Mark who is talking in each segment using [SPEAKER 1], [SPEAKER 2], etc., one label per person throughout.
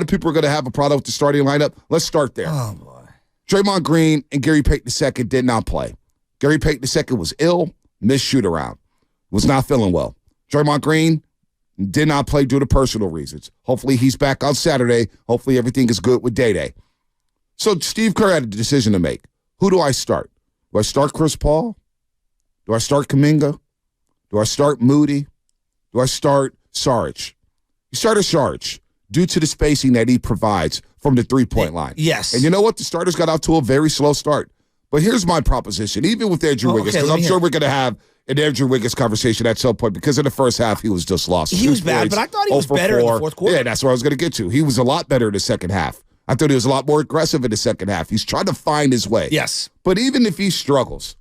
[SPEAKER 1] of people are going to have a problem with the starting lineup. Let's start there.
[SPEAKER 2] Oh, boy.
[SPEAKER 1] Draymond Green and Gary Payton II did not play. Gary Payton II was ill, missed shoot-around, was not feeling well. Draymond Green did not play due to personal reasons. Hopefully he's back on Saturday. Hopefully everything is good with Day-Day. So Steve Kerr had a decision to make. Who do I start? Do I start Chris Paul? Do I start Kuminga? Do I start Moody? Do I start Saric? You started Saric due to the spacing that he provides from the three-point line.
[SPEAKER 2] Yes.
[SPEAKER 1] And you know what? The starters got out to a very slow start. But here's my proposition, even with Andrew Wiggins, because I'm sure we're going to have an Andrew Wiggins conversation at some point, because in the first half, he was just lost.
[SPEAKER 2] He was bad, but I thought he was better in the fourth quarter.
[SPEAKER 1] Yeah, that's what I was going to get to. He was a lot better in the second half. I thought he was a lot more aggressive in the second half. He's trying to find his way.
[SPEAKER 2] Yes.
[SPEAKER 1] But even if he struggles,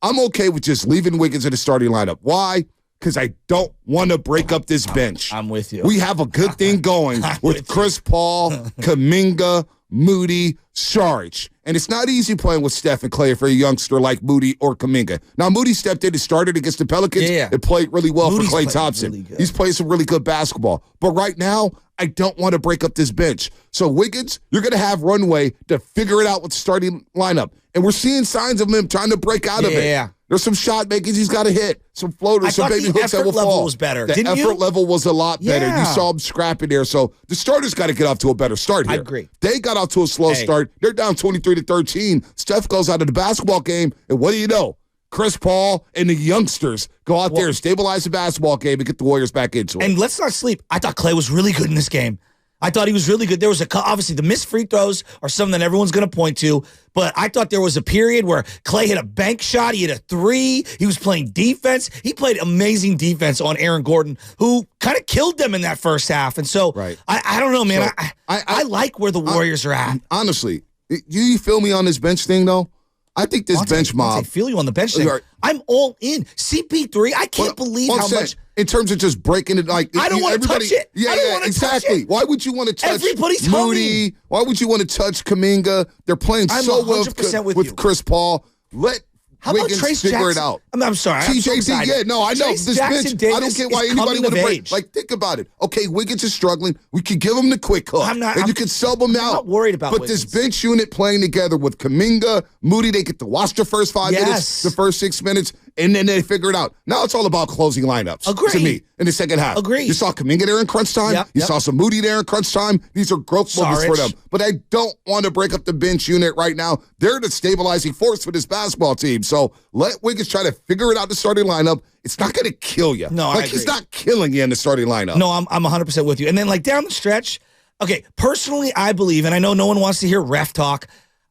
[SPEAKER 1] I'm okay with just leaving Wiggins in the starting lineup. Why? Because I don't want to break up this bench.
[SPEAKER 2] I'm with you.
[SPEAKER 1] We have a good thing going with Chris Paul, Kuminga, Moody, Saric. And it's not easy playing with Steph and Clay for a youngster like Moody or Kuminga. Now, Moody stepped in and started against the Pelicans and played really well for Klay Thompson. Really He's played some really good basketball. But right now, I don't want to break up this bench. So, Wiggins, you're going to have runway to figure it out with the starting lineup. And we're seeing signs of him trying to break out of it.
[SPEAKER 2] Yeah.
[SPEAKER 1] There's some shot makings he's got to hit, some floaters, some baby hooks that will fall.
[SPEAKER 2] The effort level was better.
[SPEAKER 1] The effort level was a lot better. You saw him scrapping there. So the starters got to get off to a better start here.
[SPEAKER 2] I agree.
[SPEAKER 1] They got out to a slow start. They're down 23-13. Steph goes out of the basketball game, and what do you know? Chris Paul and the youngsters go out there and stabilize the basketball game and get the Warriors back into it.
[SPEAKER 2] And let's not sleep. I thought Klay was really good in this game. I thought he was really good. There was obviously the missed free throws are something that everyone's going to point to, but I thought there was a period where Klay hit a bank shot. He hit a three. He was playing defense. He played amazing defense on Aaron Gordon, who kind of killed them in that first half. And so I don't know, man. So I like where the Warriors are at.
[SPEAKER 1] Honestly, you feel me on this bench thing, though? I think this bench mob.
[SPEAKER 2] I feel you on the bench thing. I'm all in. CP3, I can't believe how much.
[SPEAKER 1] In terms of just breaking it, like
[SPEAKER 2] I don't want to touch it.
[SPEAKER 1] Yeah,
[SPEAKER 2] I don't want to
[SPEAKER 1] exactly.
[SPEAKER 2] touch it.
[SPEAKER 1] Why would you want to touch
[SPEAKER 2] Everybody's
[SPEAKER 1] Moody?
[SPEAKER 2] humming.
[SPEAKER 1] Why would you want to touch Kuminga? They're playing so well with Chris Paul. Let Wiggins figure it out.
[SPEAKER 2] I'm sorry.
[SPEAKER 1] TJD, I know. This bench, I don't get why anybody would break. Like, think about it. Okay, Wiggins is struggling. We could give him the quick hook. You can sub him out.
[SPEAKER 2] I'm not worried about
[SPEAKER 1] Wiggins. This bench unit playing together with Kuminga, Moody, they get to watch the first 5 minutes, the first 6 minutes, and then they figure it out. Now it's all about closing lineups to me in the second half.
[SPEAKER 2] Agreed.
[SPEAKER 1] You saw Kuminga there in crunch time. You saw some Moody there in crunch time. These are growth moments for them. But I don't want to break up the bench unit right now. They're the stabilizing force for this basketball team. So let Wiggins try to figure it out the starting lineup. It's not going to kill you.
[SPEAKER 2] No,
[SPEAKER 1] he's not killing you in the starting lineup.
[SPEAKER 2] No, I'm 100% with you. And then like down the stretch, okay, personally I believe, and I know no one wants to hear ref talk,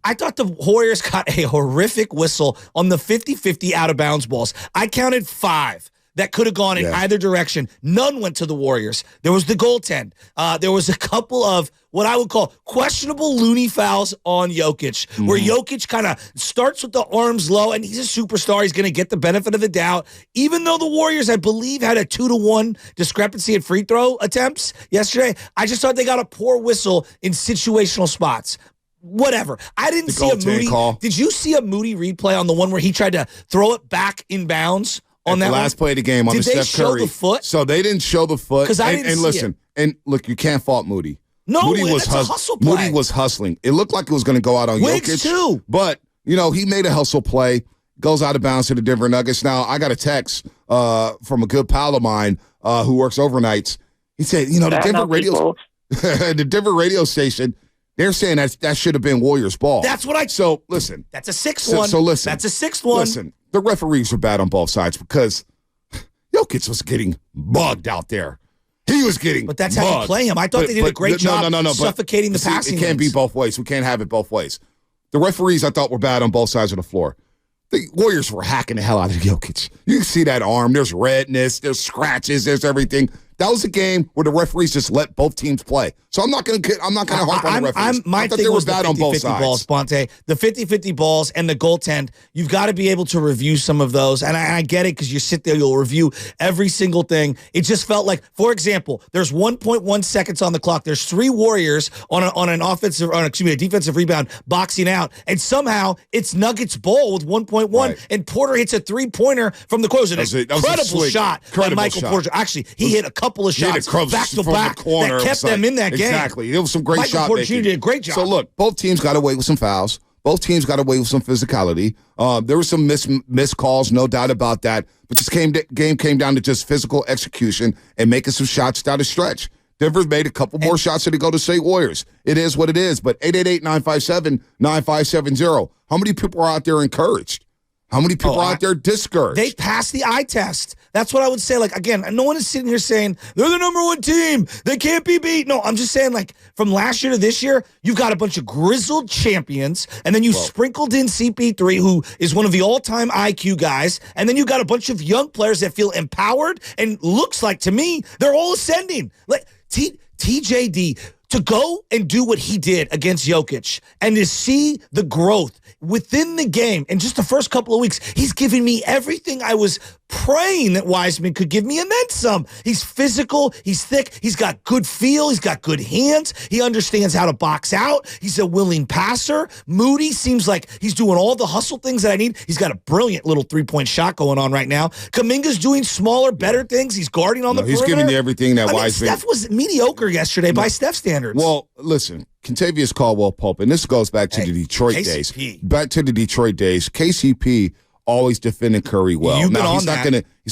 [SPEAKER 2] I thought the Warriors got a horrific whistle on the 50-50 out-of-bounds balls. I counted 5 that could have gone in either direction. None went to the Warriors. There was the goaltend. There was a couple of what I would call questionable loony fouls on Jokic, where Jokic kind of starts with the arms low, and he's a superstar. He's going to get the benefit of the doubt. Even though the Warriors, I believe, had a 2-1 discrepancy in free throw attempts yesterday, I just thought they got a poor whistle in situational spots. Whatever. I didn't see a Moody call. Did you see a Moody replay on the one where he tried to throw it back in bounds on that last play of the game on the Steph Curry? Did they show the foot?
[SPEAKER 1] So they didn't show the foot.
[SPEAKER 2] Because I didn't see it.
[SPEAKER 1] And look, you can't fault Moody.
[SPEAKER 2] No, Moody was a hustle play.
[SPEAKER 1] Moody was hustling. It looked like it was going to go out on
[SPEAKER 2] Wiggs
[SPEAKER 1] Jokic.
[SPEAKER 2] Too.
[SPEAKER 1] But, he made a hustle play, goes out of bounds to the Denver Nuggets. Now, I got a text from a good pal of mine who works overnights. He said, the Denver radio station, they're saying that should have been Warriors ball.
[SPEAKER 2] That's what
[SPEAKER 1] So, listen.
[SPEAKER 2] That's a 6th one.
[SPEAKER 1] So, listen.
[SPEAKER 2] That's a 6th one.
[SPEAKER 1] Listen, the referees were bad on both sides because Jokic was getting bugged out there. He was getting
[SPEAKER 2] But that's how you play him. I thought they did a great job suffocating the passing
[SPEAKER 1] It can't be both ways. We can't have it both ways. The referees, I thought, were bad on both sides of the floor. The Warriors were hacking the hell out of Jokic. You can see that arm. There's redness. There's scratches. There's everything. That was a game where the referees just let both teams play. So I'm not going to harp on the referees.
[SPEAKER 2] My thing was the 50-50 balls, Bonte. The 50-50 balls and the goaltend, you've got to be able to review some of those. And I get it because you sit there, you'll review every single thing. It just felt like, for example, there's 1.1 seconds on the clock. There's 3 Warriors on a defensive rebound boxing out. And somehow it's Nuggets ball with 1.1. And Porter hits a 3-pointer from the corner. It was an incredible shot by Michael Porter. Actually, he hit a couple of shots back to back
[SPEAKER 1] corner
[SPEAKER 2] that kept them in that game.
[SPEAKER 1] Exactly. It was some great
[SPEAKER 2] Michael
[SPEAKER 1] shot
[SPEAKER 2] Porter Jr.
[SPEAKER 1] making.
[SPEAKER 2] did a great job.
[SPEAKER 1] So, look, both teams got away with some fouls. Both teams got away with some physicality. There were some missed calls, no doubt about that. But this game came down to just physical execution and making some shots down the stretch. Denver's made a couple more shots than the Golden State Warriors. It is what it is. But 888-957-9570. How many people are out there encouraged? How many people are out there discouraged?
[SPEAKER 2] They passed the eye test. That's what I would say. Like, again, no one is sitting here saying they're the number one team. They can't be beat. No, I'm just saying, like, from last year to this year, you've got a bunch of grizzled champions, and then you sprinkled in CP3, who is one of the all-time IQ guys, and then you got a bunch of young players that feel empowered, and looks like, to me, they're all ascending. Like, TJD, to go and do what he did against Jokic and to see the growth within the game in just the first couple of weeks, he's giving me everything I was praying that Wiseman could give me, and then some. He's physical, he's thick, he's got good feel, he's got good hands, he understands how to box out, he's a willing passer. Moody seems like he's doing all the hustle things that I need. He's got a brilliant little three-point shot going on right now. Kuminga's doing smaller, better things. He's guarding on the perimeter.
[SPEAKER 1] He's giving you everything that Wiseman...
[SPEAKER 2] Steph was mediocre yesterday by Steph standards.
[SPEAKER 1] Well, listen, Kentavious Caldwell-Pope, and this goes back to the Detroit days. Back to the Detroit days. KCP always defending Curry well. Now, he's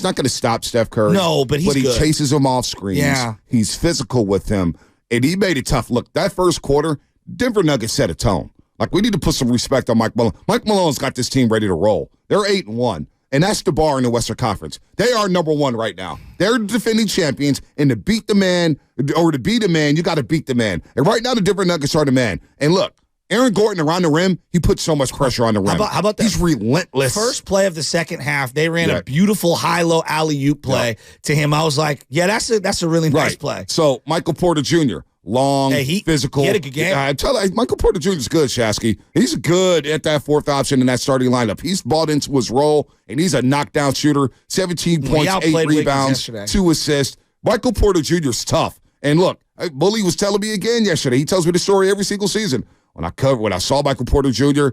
[SPEAKER 1] not gonna stop Steph Curry.
[SPEAKER 2] No, but he
[SPEAKER 1] good. Chases him off screens.
[SPEAKER 2] Yeah.
[SPEAKER 1] He's physical with him, and he made it tough. Look, that first quarter, Denver Nuggets set a tone. Like, we need to put some respect on Mike Malone. Mike Malone's got this team ready to roll. They're 8-1. And that's the bar in the Western Conference. They are number one right now. They're defending champions, and to beat the man, or to beat a man, you got to beat the man. And right now, the Denver Nuggets are the man. And look, Aaron Gordon around the rim, he puts so much pressure on the rim.
[SPEAKER 2] How about that?
[SPEAKER 1] He's relentless.
[SPEAKER 2] First play of the second half, they ran a beautiful high-low alley-oop play to him. I was like, yeah, that's a really nice play.
[SPEAKER 1] So, Michael Porter Jr., long, physical.
[SPEAKER 2] He had a good game.
[SPEAKER 1] I tell you, Michael Porter Jr. is good, Shasky. He's good at that fourth option in that starting lineup. He's bought into his role, and he's a knockdown shooter. 17 points, 8 rebounds, 2 assists. Michael Porter Jr. is tough. And look, Bully was telling me again yesterday. He tells me the story every single season. When I saw Michael Porter Jr.,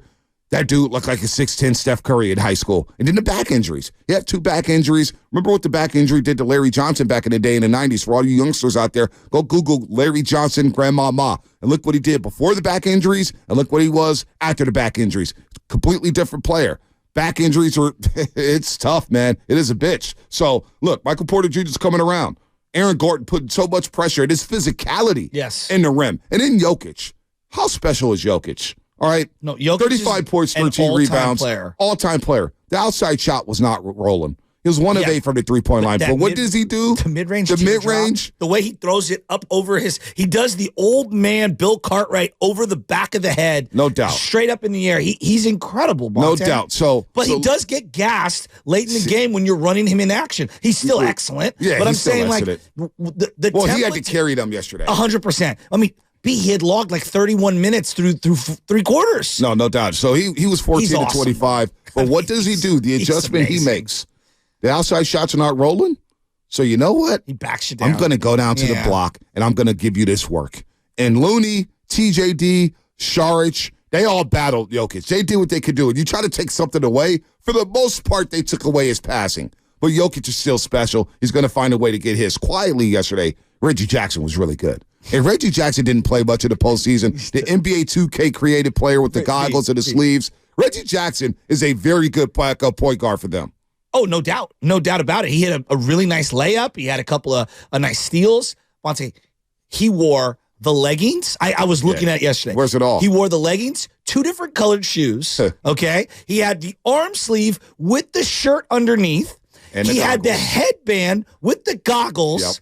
[SPEAKER 1] that dude looked like a 6'10 Steph Curry in high school. And then the back injuries. He had 2 back injuries. Remember what the back injury did to Larry Johnson back in the day in the 90s? For all you youngsters out there, go Google Larry Johnson, Grandmama. And look what he did before the back injuries, and look what he was after the back injuries. Completely different player. Back injuries it's tough, man. It is a bitch. So, look, Michael Porter Jr. is coming around. Aaron Gordon putting so much pressure at his physicality in the rim. And then Jokic. How special is Jokic? All right.
[SPEAKER 2] No, Jokic
[SPEAKER 1] 35 points, 13 rebounds. All-time player. The outside shot was not rolling. He was 1 of 8 from the three-point line. But what does he do?
[SPEAKER 2] The mid-range.
[SPEAKER 1] The
[SPEAKER 2] way he throws it up over he does the old man Bill Cartwright over the back of the head.
[SPEAKER 1] No doubt.
[SPEAKER 2] Straight up in the air. He's incredible, Bontemps.
[SPEAKER 1] No doubt. But
[SPEAKER 2] he does get gassed late in the game when you're running him in action. He's still excellent.
[SPEAKER 1] Yeah,
[SPEAKER 2] but I'm saying, like,
[SPEAKER 1] he had to carry them yesterday.
[SPEAKER 2] 100%. I mean, he had logged like 31 minutes through 3 quarters.
[SPEAKER 1] No doubt. So he was 14 to 25. But what does he do? The adjustment he makes. The outside shots are not rolling. So you know what?
[SPEAKER 2] He backs you down.
[SPEAKER 1] I'm going to go down to the block, and I'm going to give you this work. And Looney, TJD, Saric, they all battled Jokic. They did what they could do. And you try to take something away, for the most part, they took away his passing. But Jokic is still special. He's going to find a way to get his. Quietly yesterday, Reggie Jackson was really good. And Reggie Jackson didn't play much in the postseason. The NBA 2K created player with the goggles and the sleeves. Reggie Jackson is a very good backup point guard for them.
[SPEAKER 2] Oh, no doubt. No doubt about it. He had a really nice layup. He had a couple of nice steals. Bonte, he wore the leggings. I was looking at it yesterday.
[SPEAKER 1] Where's it all?
[SPEAKER 2] He wore the leggings, 2 different colored shoes, okay? He had the arm sleeve with the shirt underneath. And he had the headband with the goggles.
[SPEAKER 1] Yep.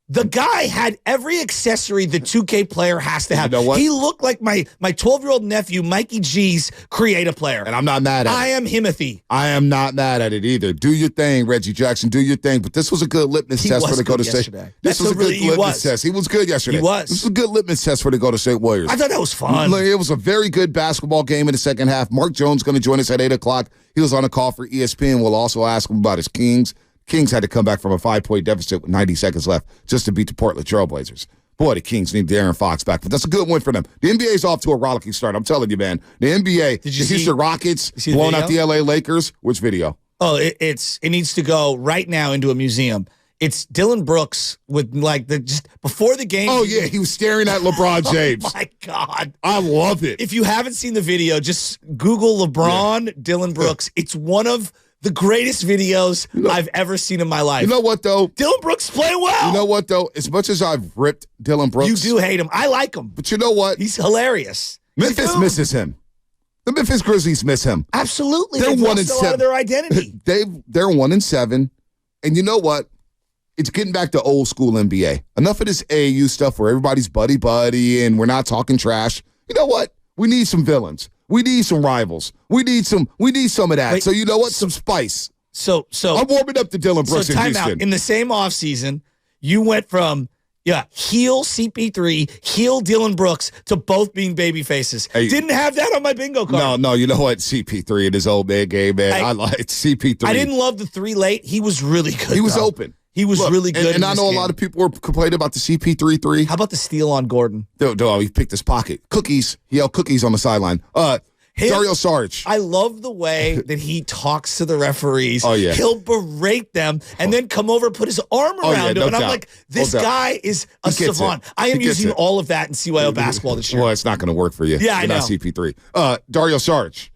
[SPEAKER 2] The guy had every accessory the 2K player has to have.
[SPEAKER 1] You know what?
[SPEAKER 2] He looked like my 12-year-old nephew, Mikey G's creative player.
[SPEAKER 1] And I'm not mad at it.
[SPEAKER 2] I am Himothy.
[SPEAKER 1] I am not mad at it either. Do your thing, Reggie Jackson. Do your thing. But this was a good litmus test for the Golden State. This was a good litmus test. He was good yesterday.
[SPEAKER 2] He was.
[SPEAKER 1] This was a good litmus test for the Golden State Warriors.
[SPEAKER 2] I thought that was fun.
[SPEAKER 1] It was a very good basketball game in the second half. Mark Jones going to join us at 8 o'clock. He was on a call for ESPN. We'll also ask him about his Kings. Kings had to come back from a 5-point deficit with 90 seconds left just to beat the Portland Trailblazers. Boy, the Kings need De'Aaron Fox back, but that's a good win for them. The NBA's off to a rollicking start. I'm telling you, man. The NBA, the Houston Rockets blowing out the LA Lakers. Which video?
[SPEAKER 2] Oh, it needs to go right now into a museum. It's Dylan Brooks with like just before the game.
[SPEAKER 1] Oh, yeah. He was staring at LeBron James.
[SPEAKER 2] Oh, my God.
[SPEAKER 1] I love it.
[SPEAKER 2] If you haven't seen the video, just Google LeBron, Dylan Brooks. It's one of the greatest videos I've ever seen in my life.
[SPEAKER 1] You know what, though?
[SPEAKER 2] Dylan Brooks playing well.
[SPEAKER 1] You know what, though? As much as I've ripped Dylan Brooks.
[SPEAKER 2] You do hate him. I like him.
[SPEAKER 1] But you know what?
[SPEAKER 2] He's hilarious.
[SPEAKER 1] Memphis misses him. The Memphis Grizzlies miss him.
[SPEAKER 2] Absolutely.
[SPEAKER 1] They're
[SPEAKER 2] They've
[SPEAKER 1] 1-7.
[SPEAKER 2] lost a lot of their identity.
[SPEAKER 1] They're 1-7. And you know what? It's getting back to old school NBA. Enough of this AAU stuff where everybody's buddy and we're not talking trash. You know what? We need some villains. We need some rivals. We need some of that.
[SPEAKER 2] Wait,
[SPEAKER 1] so you know what? Some spice.
[SPEAKER 2] So
[SPEAKER 1] I'm warming up to Dylan Brooks in
[SPEAKER 2] time
[SPEAKER 1] Houston.
[SPEAKER 2] out. In the same offseason, you went from heel CP3, heel Dylan Brooks to both being baby faces.
[SPEAKER 1] Hey,
[SPEAKER 2] didn't have that on my bingo card.
[SPEAKER 1] No, you know what? CP3 in his old man game, man. I like CP3.
[SPEAKER 2] I didn't love the 3 late. He was really good.
[SPEAKER 1] He was open.
[SPEAKER 2] He was really good.
[SPEAKER 1] And I know a lot of people were complaining about the CP3 3.
[SPEAKER 2] How about the steal on Gordon?
[SPEAKER 1] He picked his pocket. Cookies. He yelled cookies on the sideline. Dario Saric.
[SPEAKER 2] I love the way that he talks to the referees.
[SPEAKER 1] Oh, yeah.
[SPEAKER 2] He'll berate them and then come over and put his arm around him. And I'm like, this guy is a savant. I am using all of that in CYO basketball this year.
[SPEAKER 1] Well, it's not going to work for you.
[SPEAKER 2] Yeah, I know.
[SPEAKER 1] Not CP3. Dario Saric.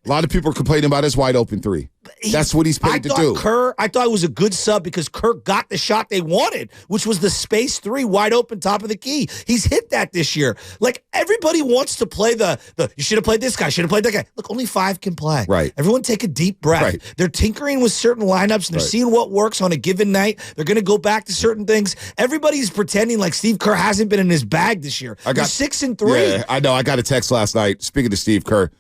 [SPEAKER 1] A lot of people are complaining about his wide open 3. That's what he's paid to do.
[SPEAKER 2] I thought it was a good sub because Kerr got the shot they wanted, which was the space 3 wide open top of the key. He's hit that this year. Like everybody wants to play the you should have played this guy, should have played that guy. Look, only 5 can play.
[SPEAKER 1] Right.
[SPEAKER 2] Everyone take a deep breath. Right. They're tinkering with certain lineups and they're seeing what works on a given night. They're going to go back to certain things. Everybody's pretending like Steve Kerr hasn't been in his bag this year. They're 6-3.
[SPEAKER 1] Yeah, I know. I got a text last night. Speaking of Steve Kerr.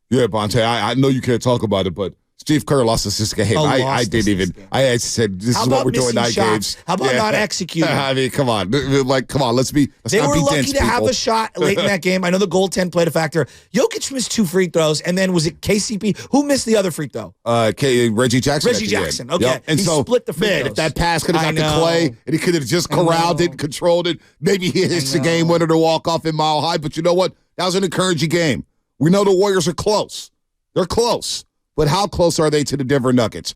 [SPEAKER 1] Yeah, Bonte, I know you can't talk about it, but Steve Kerr lost us this game. I didn't even. I said, this is what we're doing night games.
[SPEAKER 2] How about not executing?
[SPEAKER 1] I mean, come on. Come on. Let's
[SPEAKER 2] they
[SPEAKER 1] not
[SPEAKER 2] were
[SPEAKER 1] be
[SPEAKER 2] lucky
[SPEAKER 1] dense,
[SPEAKER 2] to have
[SPEAKER 1] people.
[SPEAKER 2] a shot late in that game. I know the goaltend played a factor. Jokic missed 2 free throws, and then was it KCP? Who missed the other free throw?
[SPEAKER 1] Reggie Jackson.
[SPEAKER 2] Reggie Jackson. Okay.
[SPEAKER 1] Yep. And
[SPEAKER 2] he
[SPEAKER 1] so,
[SPEAKER 2] split the free throws.
[SPEAKER 1] If that pass could have got to Clay, and he could have just corralled it, controlled it, maybe he hits the game winner to walk off in Mile High. But you know what? That was an encouraging game. We know the Warriors are close. They're close. But how close are they to the Denver Nuggets?